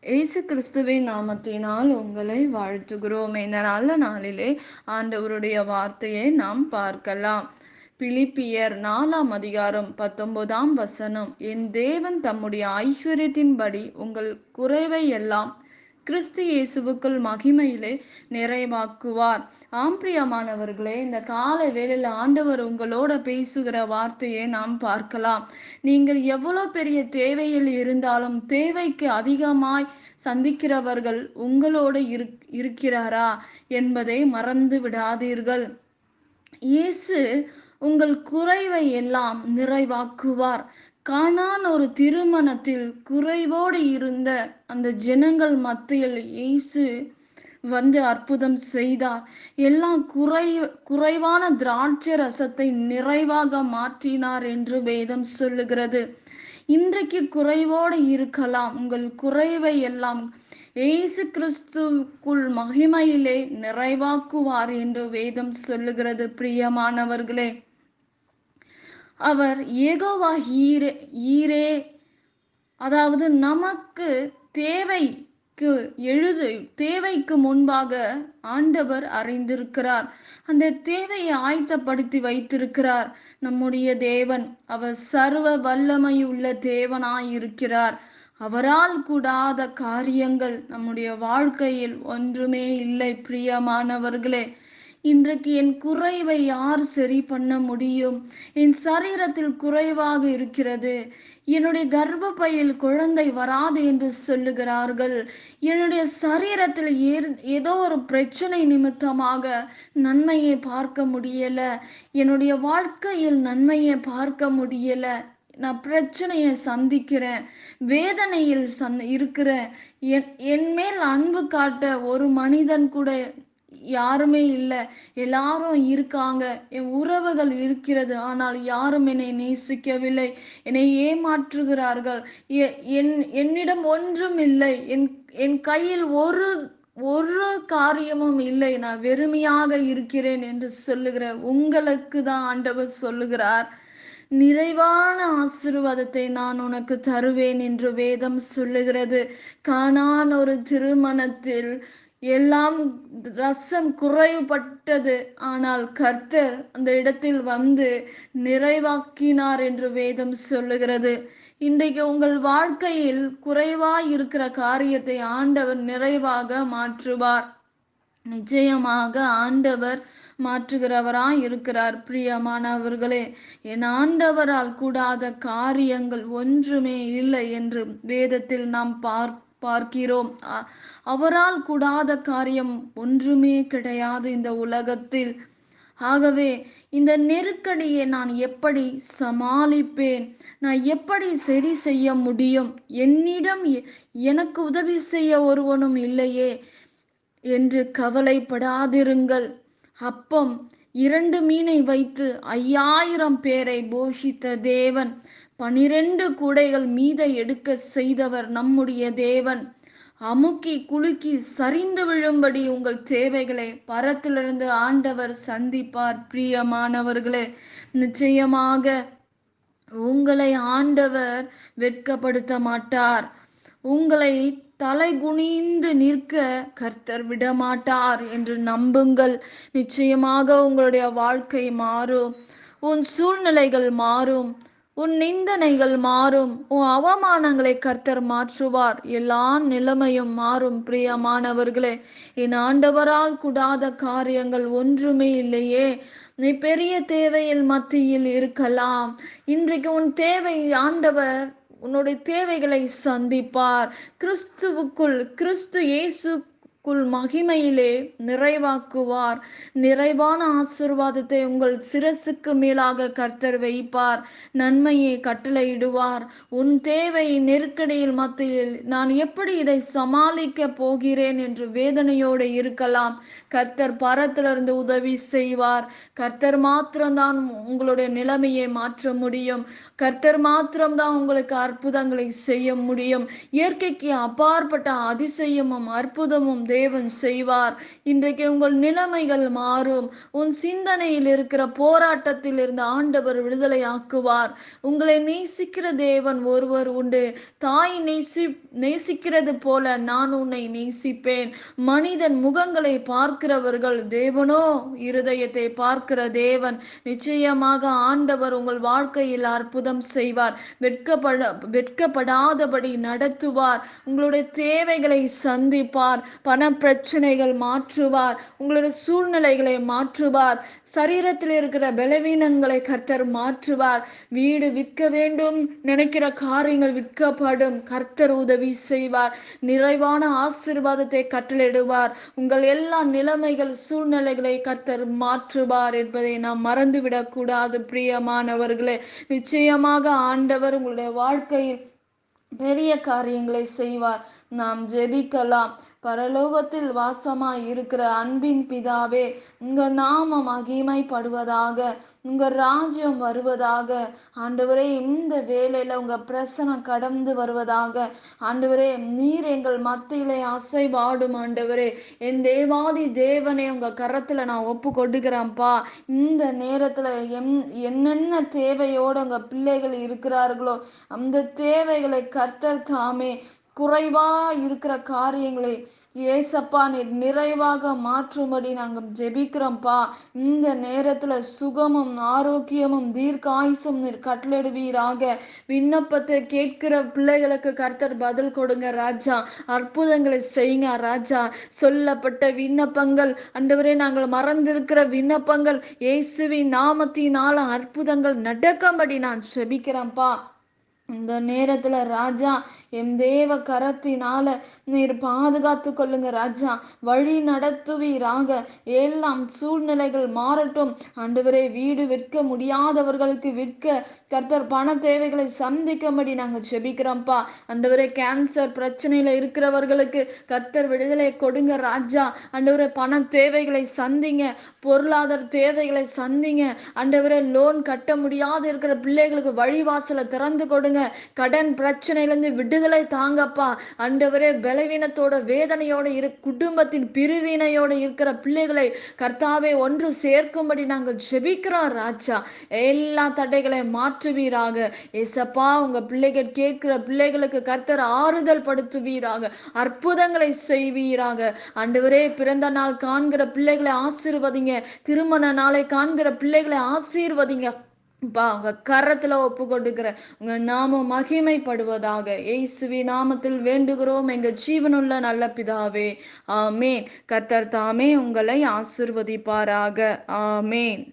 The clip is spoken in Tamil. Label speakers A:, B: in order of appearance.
A: இயேசு கிறிஸ்துவின் நாமத்தினால் உங்களை வாழ்த்துகிறோம். இந்த நல்ல நாளிலே ஆண்டவருடைய வார்த்தையை நாம் பார்க்கலாம். பிலிப்பியர் 4ஆம் அதிகாரம் 19ஆம் வசனம். என் தேவன் தம்முடைய ஐஸ்வர்யத்தின்படி உங்கள் குறைவை எல்லாம் கிறிஸ்து இயேசுவுக்குள் மகிமையிலே நிறைவாக்குவார். ஆம் பிரியமானவர்களே, இந்த காலை வேளையில் ஆண்டவர் உங்களோட பேசுகிற வார்த்தையை நாம் பார்க்கலாம். நீங்கள் எவ்வளவு பெரிய தேவையில் இருந்தாலும் தேவைக்கு அதிகமாய் சந்திக்கிறவர்கள் உங்களோடு இருக்கிறாரா என்பதை மறந்து விடாதீர்கள். இயேசு உங்கள் குறைவை எல்லாம் நிறைவாக்குவார். கானான் ஒரு திருமணத்தில் குறைவோடு இருந்த அந்த ஜனங்கள் மத்தியில் இயேசு வந்து அற்புதம் செய்தார். எல்லாம் குறைவான திராட்சை ரசத்தை நிறைவாக மாற்றினார் என்று வேதம் சொல்லுகிறது. இன்றைக்கு குறைவோடு இருக்கலாம். உங்கள் குறைவை எல்லாம் இயேசு கிறிஸ்துவுக்குள் மகிமையிலே நிறைவாக்குவார் என்று வேதம் சொல்லுகிறது. பிரியமானவர்களே, அவர் யெகோவா ஈரே, அதாவது நமக்கு தேவைக்கு முன்பாக ஆண்டவர் அறிந்திருக்கிறார். அந்த தேவையை ஆயத்தப்படுத்தி வைத்திருக்கிறார் நம்முடைய தேவன். அவர் சர்வ வல்லமையுள்ள தேவனாய் இருக்கிறார். அவரால் கூடாத காரியங்கள் நம்முடைய வாழ்க்கையில் ஒன்றுமே இல்லை. பிரியமானவர்களே, இன்றைக்கு என் குறைவை யார் சரி பண்ண முடியும்? என் சரீரத்தில் குறைவாக இருக்கிறது, என்னுடைய கர்ப்பப்பையில் குழந்தை வராது என்று சொல்லுகிறார்கள். என்னுடைய சரீரத்தில் ஏதோ ஒரு பிரச்சனை நிமித்தமாக நன்மையை பார்க்க முடியல, என்னுடைய வாழ்க்கையில் நன்மையை பார்க்க முடியல, நான் பிரச்சனையை சந்திக்கிறேன், வேதனையில் இருக்கிறேன், என் மேல் அன்பு காட்ட ஒரு மனிதன் கூட யாருமே இல்லை, எல்லாரும் இருக்காங்க, என் உறவுகள் இருக்கிறது, ஆனால் யாரும் என்னை நேசிக்கவில்லை, என்னை ஏமாற்றுகிறார்கள், என்னிடம் ஒன்றும் இல்லை, என் கையில் ஒரு காரியமும் இல்லை, நான் வெறுமையாக இருக்கிறேன் என்று சொல்லுகிற உங்களுக்கு தான் ஆண்டவர் சொல்லுகிறார், நிறைவான ஆசீர்வாதத்தை நான் உனக்கு தருவேன் என்று வேதம் சொல்லுகிறது. கானான் ஒரு திருமணத்தில் எல்லாம் ரசம் குறைவுபட்டது, ஆனால் கர்த்தர் அந்த இடத்தில் வந்து நிறைவாக்கினார் என்று வேதம் சொல்லுகிறது. இன்றைக்கு உங்கள் வாழ்க்கையில் குறைவாய் இருக்கிற காரியத்தை ஆண்டவர் நிறைவாக மாற்றுவார். நிச்சயமாக ஆண்டவர் மாற்றுகிறவராய் இருக்கிறார். பிரியமானவர்களே, என் ஆண்டவரால் கூடாத காரியங்கள் ஒன்றுமே இல்லை என்று வேதத்தில் நாம் பார்க்கிறோம். அவரால் கூடாத காரியம் ஒன்றுமே கிடையாது இந்த உலகத்தில். ஆகவே இந்த நெருக்கடியை நான் எப்படி சமாளிப்பேன்? நான் எப்படி சரி செய்ய முடியும்? என்னிடம் எனக்கு உதவி செய்ய ஒருவனும் இல்லையே என்று கவலைப்படாதிருங்கள். அப்பம் 2 மீனை வைத்து 5000 பேரை போஷித்த தேவன், 12 கூடைகள் மீத எடுக்க செய்தவர் நம்முடைய தேவன். அமுக்கி குலுக்கி சரிந்து விழும்படி உங்கள் தேவைகளை பரத்திலிருந்து ஆண்டவர் சந்திப்பார். பிரியமானவர்களே, நிச்சயமாக உங்களை ஆண்டவர் வெட்கப்படுத்த மாட்டார். உங்களை தலை குனிந்து நிற்க கர்த்தர் விடமாட்டார் என்று நம்புங்கள். நிச்சயமாக உங்களுடைய வாழ்க்கை மாறும், உன் சூழ்நிலைகள் மாறும், உன் நிந்தனைகள் மாறும், உன் அவமானங்களை கர்த்தர் மாற்றுவார், எல்லா நிலைமையும் மாறும். பிரியமானவர்களே, என் ஆண்டவரால் கூடாத காரியங்கள் ஒன்றுமே இல்லையே. நீ பெரிய தேவையில் மத்தியில் இருக்கலாம். இன்றைக்கு உன் தேவை ஆண்டவர் உன்னுடைய தேவைகளை சந்திப்பார். கிறிஸ்து இயேசுக்குள் மகிமையிலே நிறைவாக்குவார். நிறைவான ஆசீர்வாதத்தை உங்கள் சிரசுக்கு மேலாக கர்த்தர் வைப்பார். நன்மையை கட்டளையிடுவார். உன் தேவை நெருக்கடியில் மத்தியில் நான் எப்படி இதை சமாளிக்க போகிறேன் என்று வேதனையோடு இருக்கலாம். கர்த்தர் பரத்திலிருந்து உதவி செய்வார். கர்த்தர் மாத்திரம்தான் உங்களுடைய நிலைமையை மாற்ற முடியும். கர்த்தர் மாத்திரம்தான் உங்களுக்கு அற்புதங்களை செய்ய முடியும். இயற்கைக்கு அப்பாற்பட்ட அதிசயமும் அற்புதமும் தேவன் செய்வார். இன்றைக்கு உங்கள் நிலைமைகள் மாறும். உன் சிந்தனையில் இருக்கிற போராட்டத்தில் இருந்து ஆண்டவர் விடுதலை ஆக்குவார். உங்களை நேசிக்கிற தேவன் ஒருவர் உண்டு. தாய் நேசிக்கிறது போல நான் உன்னை நேசிப்பேன். மனிதன் முகங்களை பார்க்கிறவர்கள், தேவனோ இருதயத்தை பார்க்கிற தேவன். நிச்சயமாக ஆண்டவர் உங்கள் வாழ்க்கையில் அற்புதம் செய்வார். வெட்கப்படாதபடி நடத்துவார். உங்களுடைய தேவைகளை சந்திப்பார். பண பிரச்சனைகள் மாற்றுவார். உங்களுடைய சூழ்நிலைகளை மாற்றுவார். சரீரத்தில் இருக்கிற பலவீனங்களை கர்த்தர் மாற்றுவார். வீடு விற்க வேண்டும் நினைக்கிற காரியங்கள் விற்கப்படும். கர்த்தர் உதவி செய்வார். நிறைவான ஆசீர்வாதத்தை கட்டளையிடுவார். உங்கள் எல்லா நிலைமைகள் சூழ்நிலைகளை கர்த்தர் மாற்றுவார் என்பதை நாம் மறந்துவிடக் கூடாது. பிரியமானவர்களே, நிச்சயமாக ஆண்டவர் உங்களுடைய வாழ்க்கையில் பெரிய காரியங்களை செய்வார். நாம் ஜெபிக்கலாம். பரலோகத்தில் வாசமாய் இருக்கிற அன்பின் பிதாவே, உங்க நாமம் மகிமைப்படுவதாக, உங்க ராஜ்யம் வருவதாக. ஆண்டவரே, இந்த வேளையில உங்க பிரசனம் கடந்து வருவதாக. ஆண்டவரே, நீர் எங்கள் மத்தியிலே அசைவாடும். ஆண்டவரே, என் தேவாதி தேவனே, உங்க கரத்துல நான் ஒப்பு கொடுக்கிறேன்ப்பா. இந்த நேரத்துல என்னென்ன தேவையோட உங்க பிள்ளைகள் இருக்கிறார்களோ அந்த தேவைகளை கர்த்தர் தாமே, குறைவா இருக்கிற காரியங்களை ஏசப்பா நீர் நிறைவாக மாற்றும்படி நாங்கள் ஜெபிக்கிறோம்ப்பா. இந்த நேரத்துல சுகமும் ஆரோக்கியமும் தீர்க்காயுசும் நீர் கட்டளிடுவீராக. விண்ணப்பத்தை கேட்கிற பிள்ளைகளுக்கு கர்த்தர் பதில் கொடுங்க ராஜா. அற்புதங்களை செய்யுங்க ராஜா. சொல்லப்பட்ட விண்ணப்பங்கள் ஆண்டவரே, நாங்கள் மறந்திருக்கிற விண்ணப்பங்கள் இயேசுவின் நாமத்தினால அற்புதங்கள் நடக்கும்படி நான் ஜெபிக்கிறேன்ப்பா. இந்த நேரத்துல ராஜா, என் தேவ கரத்தினால நீர் பாதுகாத்து கொள்ளுங்க ராஜா. வழி நடத்துவீராக. எல்லாம் சூழ்நிலைகள் மாறட்டும் ஆண்டவரே. வீடு விற்க முடியாதவர்களுக்கு விற்க, கர்த்தர் பண தேவைகளை சந்திக்கும்படி நாங்கள் ஜெபிக்கிறோம்ப்பா. ஆண்டவரே, கேன்சர் பிரச்சனையில இருக்கிறவர்களுக்கு கர்த்தர் விடுதலை கொடுங்க ராஜா. ஆண்டவரே, பண தேவைகளை சந்திங்க. பொருளாதார தேவைகளை சந்திங்க. ஆண்டவரே, லோன் கட்ட முடியாது இருக்கிற பிள்ளைகளுக்கு வழிவாசலை திறந்து கொடுங்க. கடன் பிரச்சனையிலிருந்து விடுதலை தாங்கப்பா. ஆண்டவரே, பலவீனத்தோட வேதனையோட குடும்பத்தின் பிரிவினையோட இருக்கிற பிள்ளைகளை கர்த்தாவே ஒன்று சேர்க்கும்படி நாங்கள் ஜெபிக்கிறோம் ராஜா. எல்லா தடைகளை மாற்றுவீராக. ஏசப்பா, உங்க பிள்ளைகள் கேட்கிற பிள்ளைகளுக்கு கர்த்தர் ஆறுதல் படுத்துவீராக. அற்புதங்களை செய்வீராக. ஆண்டவரே, பிறந்த நாள் காண்கிற பிள்ளைகளை ஆசீர்வதிங்க. திருமண நாளை காண்கிற பிள்ளைகளை ஆசீர்வதிங்க. உங்க கரத்துல ஒப்பு கொடுக்கிற உங்க நாமம் மகிமைப்படுவதாக. இயேசுவி நாமத்தில் வேண்டுகிறோம் எங்க ஜீவனுள்ள நல்ல பிதாவே. ஆமேன். கர்த்தர் தாமே உங்களை ஆசீர்வதிப்பாராக. ஆமேன்.